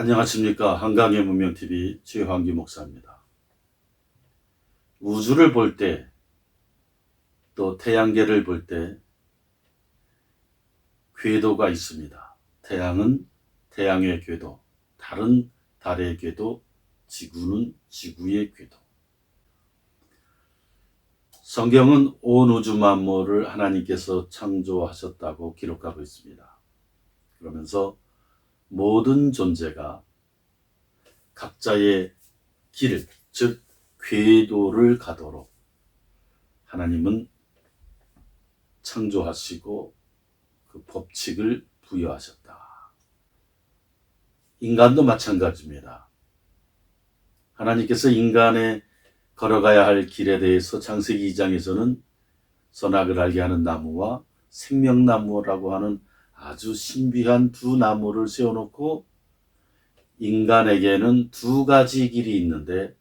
안녕하십니까. 한강의 문명TV 최환기 목사입니다. 우주를 볼 때, 또 태양계를 볼 때 궤도가 있습니다. 태양은 태양의 궤도, 달은 달의 궤도, 지구는 지구의 궤도. 성경은 온 우주 만물을 하나님께서 창조하셨다고 기록하고 있습니다. 그러면서 모든 존재가 각자의 길, 즉 궤도를 가도록 하나님은 창조하시고 그 법칙을 부여하셨다. 인간도 마찬가지입니다. 하나님께서 인간의 걸어가야 할 길에 대해서 창세기 2장에서는 선악을 알게 하는 나무와 생명나무라고 하는 아주 신비한 두 나무를 세워놓고 인간에게는 두 가지 길이 있는데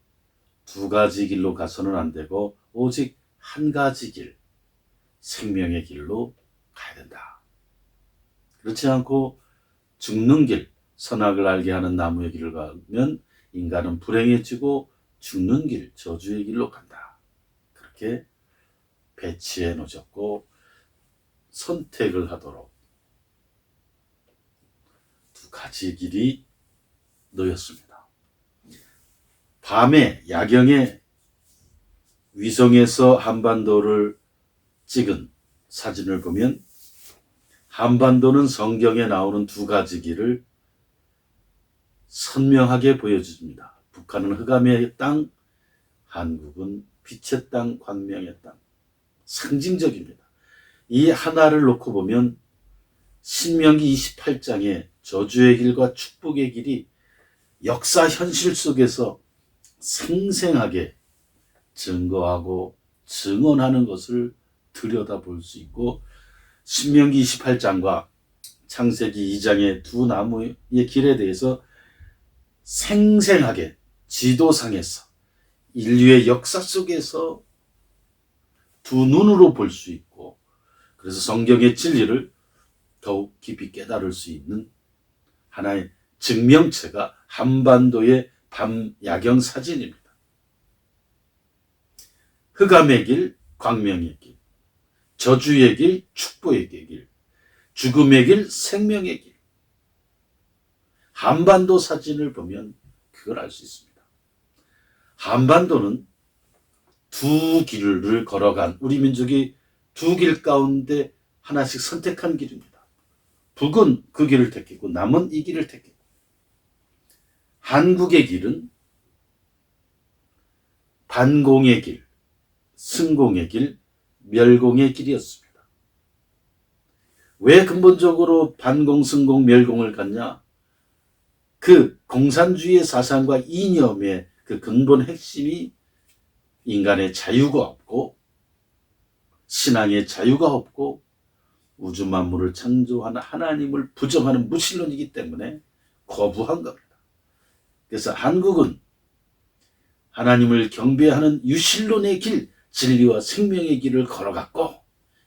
두 가지 길로 가서는 안 되고 오직 한 가지 길, 생명의 길로 가야 된다. 그렇지 않고 죽는 길, 선악을 알게 하는 나무의 길을 가면 인간은 불행해지고 죽는 길, 저주의 길로 간다. 그렇게 배치해 놓으셨고 선택을 하도록 두 가지 길이 놓였습니다. 밤에 야경에 위성에서 한반도를 찍은 사진을 보면 한반도는 성경에 나오는 두 가지 길을 선명하게 보여줍니다. 북한은 흑암의 땅, 한국은 빛의 땅, 광명의 땅. 상징적입니다. 이 하나를 놓고 보면 신명기 28장의 저주의 길과 축복의 길이 역사 현실 속에서 생생하게 증거하고 증언하는 것을 들여다볼 수 있고 신명기 28장과 창세기 2장의 두 나무의 길에 대해서 생생하게 지도상에서 인류의 역사 속에서 두 눈으로 볼 수 있고 그래서 성경의 진리를 더욱 깊이 깨달을 수 있는 하나의 증명체가 한반도의 밤 야경 사진입니다. 흑암의 길, 광명의 길, 저주의 길, 축복의 길, 죽음의 길, 생명의 길. 한반도 사진을 보면 그걸 알 수 있습니다. 한반도는 두 길을 걸어간 우리 민족이 두 길 가운데 하나씩 선택한 길입니다. 북은 그 길을 택했고 남은 이 길을 택했고 한국의 길은 반공의 길, 승공의 길, 멸공의 길이었습니다. 왜 근본적으로 반공, 승공, 멸공을 갖냐? 그 공산주의의 사상과 이념의 그 근본 핵심이 인간의 자유가 없고 신앙의 자유가 없고 우주 만물을 창조하는 하나님을 부정하는 무신론이기 때문에 거부한 겁니다. 그래서 한국은 하나님을 경배하는 유신론의 길, 진리와 생명의 길을 걸어갔고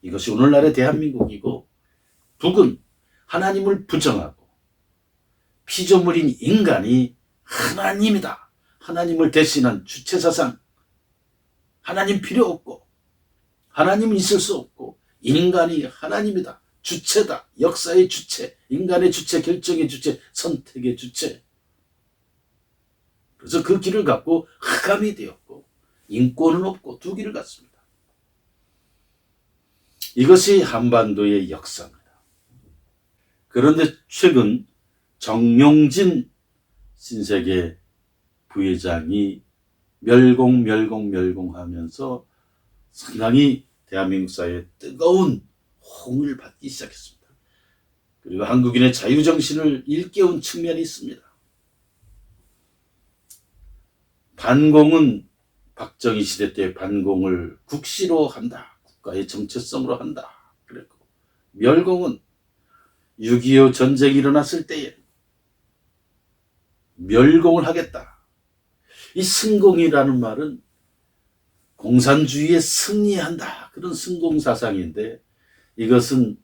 이것이 오늘날의 대한민국이고 북은 하나님을 부정하고 피조물인 인간이 하나님이다. 하나님을 대신한 주체사상, 하나님 필요 없고 하나님은 있을 수 없고 인간이 하나님이다. 주체다. 역사의 주체, 인간의 주체, 결정의 주체, 선택의 주체. 그래서 그 길을 갖고 흑암이 되었고 인권은 없고 두 길을 갔습니다. 이것이 한반도의 역사입니다. 그런데 최근 정용진 신세계 부회장이 멸공하면서 상당히 대한민국 사회에 뜨거운 호응을 받기 시작했습니다. 그리고 한국인의 자유정신을 일깨운 측면이 있습니다. 반공은 박정희 시대 때 반공을 국시로 한다. 국가의 정체성으로 한다. 그랬고 멸공은 6.25 전쟁이 일어났을 때에 멸공을 하겠다. 이 승공이라는 말은 공산주의에 승리한다. 그런 승공사상인데 이것은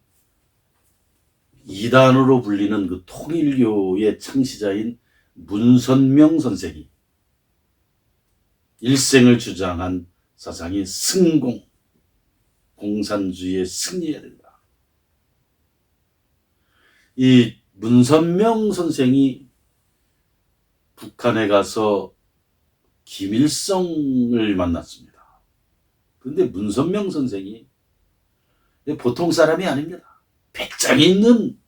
이단으로 불리는 그 통일교의 창시자인 문선명 선생이 일생을 주장한 사상이 승공, 공산주의에 승리해야 된다. 이 문선명 선생이 북한에 가서 김일성을 만났습니다. 그런데 문선명 선생이 보통 사람이 아닙니다. 배짱이 있는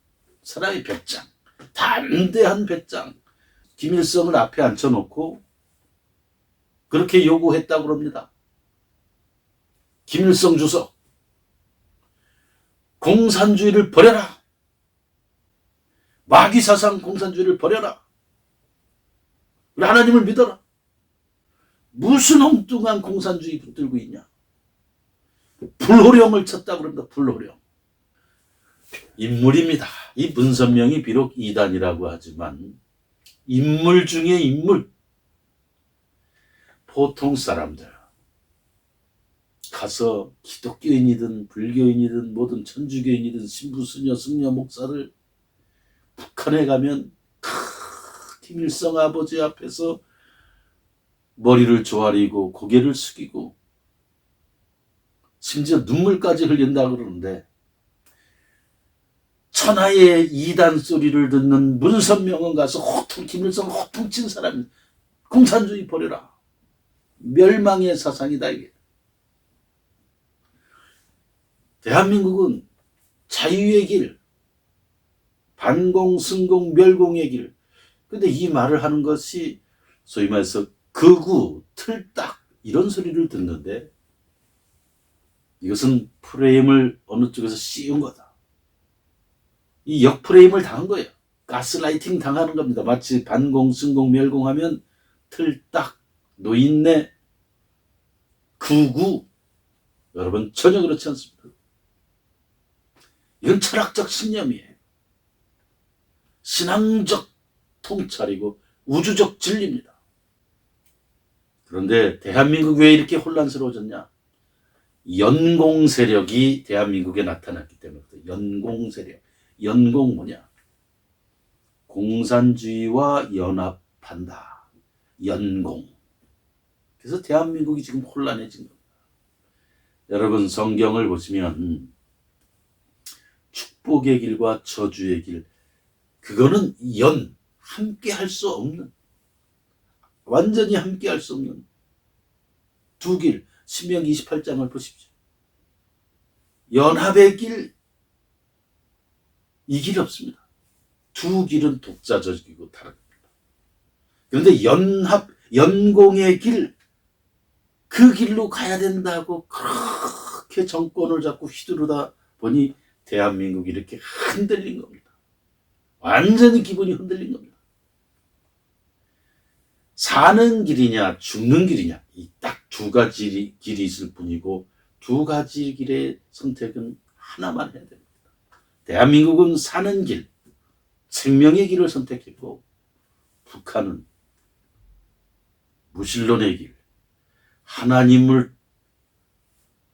사람이 배짱, 담대한 배짱. 김일성을 앞에 앉혀놓고 그렇게 요구했다고 합니다. 김일성 주석, 공산주의를 버려라. 마귀사상 공산주의를 버려라. 하나님을 믿어라. 무슨 엉뚱한 공산주의 붙들고 있냐. 불호령을 쳤다고 합니다. 불호령. 인물입니다. 이 문선명이 비록 이단이라고 하지만 인물 중에 인물. 보통 사람들 가서 기독교인이든 불교인이든 뭐든 천주교인이든 신부수녀 승려 목사를 북한에 가면 김일성 아버지 앞에서 머리를 조아리고 고개를 숙이고 심지어 눈물까지 흘린다 그러는데, 천하의 이단 소리를 듣는 문선명은 가서 호통 김일성 호통 친 사람이 공산주의 버려라. 멸망의 사상이다 이게. 대한민국은 자유의 길, 반공, 승공, 멸공의 길. 근데 이 말을 하는 것이 소위 말해서 극우, 틀딱 이런 소리를 듣는데, 이것은 프레임을 어느 쪽에서 씌운 거다. 이 역프레임을 당한 거예요. 가스라이팅 당하는 겁니다. 마치 반공, 승공, 멸공하면 틀딱, 노인네, 극우. 여러분 전혀 그렇지 않습니다. 이건 철학적 신념이에요. 신앙적 통찰이고 우주적 진리입니다. 그런데 대한민국 왜 이렇게 혼란스러워졌냐? 연공 세력이 대한민국에 나타났기 때문에. 연공 세력. 연공 뭐냐? 공산주의와 연합한다. 연공. 그래서 대한민국이 지금 혼란해진 겁니다. 여러분 성경을 보시면 축복의 길과 저주의 길, 그거는 함께 할 수 없는, 완전히 함께 할 수 없는 두 길, 신명기 28장을 보십시오. 연합의 길, 이 길이 없습니다. 두 길은 독자적이고 다릅니다. 그런데 연공의 길, 그 길로 가야 된다고 그렇게 정권을 잡고 휘두르다 보니 대한민국이 이렇게 흔들린 겁니다. 완전히 기분이 흔들린 겁니다. 사는 길이냐 죽는 길이냐, 이 딱 두 가지 길이 있을 뿐이고 두 가지 길의 선택은 하나만 해야 됩니다. 대한민국은 사는 길, 생명의 길을 선택했고, 북한은 무신론의 길, 하나님을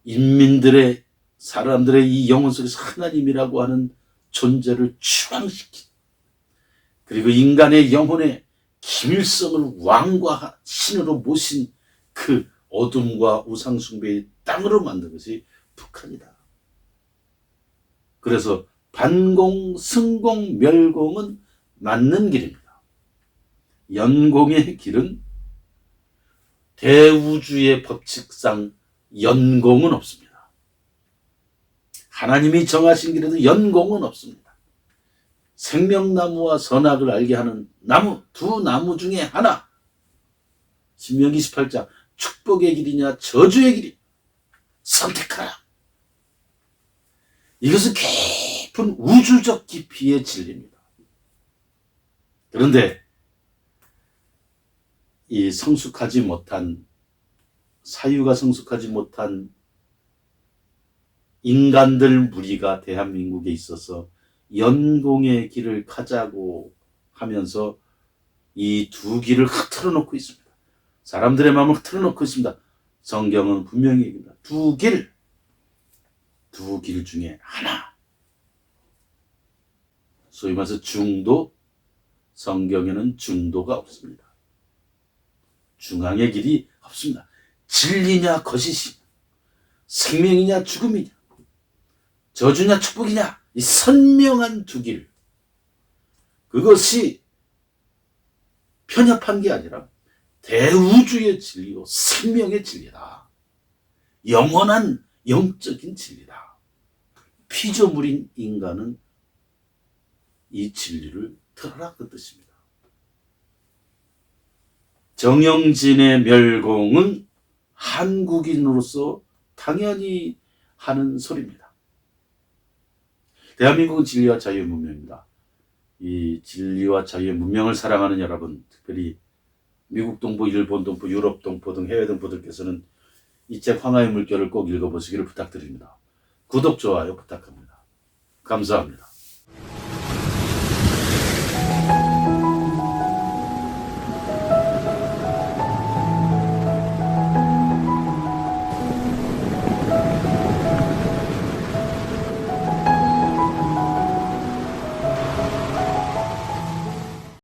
인민들의, 사람들의 이 영혼 속에서 하나님이라고 하는 존재를 추앙시킨, 그리고 인간의 영혼에 김일성을 왕과 신으로 모신 그 어둠과 우상숭배의 땅으로 만든 것이 북한이다. 그래서 반공, 승공, 멸공은 맞는 길입니다. 연공의 길은 대우주의 법칙상 연공은 없습니다. 하나님이 정하신 길에도 연공은 없습니다. 생명나무와 선악을 알게 하는 나무, 두 나무 중에 하나. 신명기 18장, 축복의 길이냐 저주의 길이냐 선택하라. 이것은 깊은 우주적 깊이의 진리입니다. 그런데 이 성숙하지 못한, 사유가 성숙하지 못한 인간들 무리가 대한민국에 있어서 연공의 길을 가자고 하면서 이 두 길을 흐트러 놓고 있습니다. 사람들의 마음을 흐트러 놓고 있습니다. 성경은 분명히 얘기합니다. 두 길 중에 하나. 소위 말해서 중도, 성경에는 중도가 없습니다. 중앙의 길이 없습니다. 진리냐 거짓이냐, 생명이냐 죽음이냐, 저주냐 축복이냐, 이 선명한 두 길, 그것이 편협한 게 아니라 대우주의 진리요 생명의 진리다. 영원한 영적인 진리다. 피조물인 인간은 이 진리를 들어라 그 뜻입니다. 정영진의 멸공은 한국인으로서 당연히 하는 소리입니다. 대한민국은 진리와 자유의 문명입니다. 이 진리와 자유의 문명을 사랑하는 여러분, 특별히 미국 동포, 일본 동포, 유럽 동포 등 해외 동포들께서는 이 책 황하의 물결을 꼭 읽어보시기를 부탁드립니다. 구독, 좋아요 부탁합니다. 감사합니다.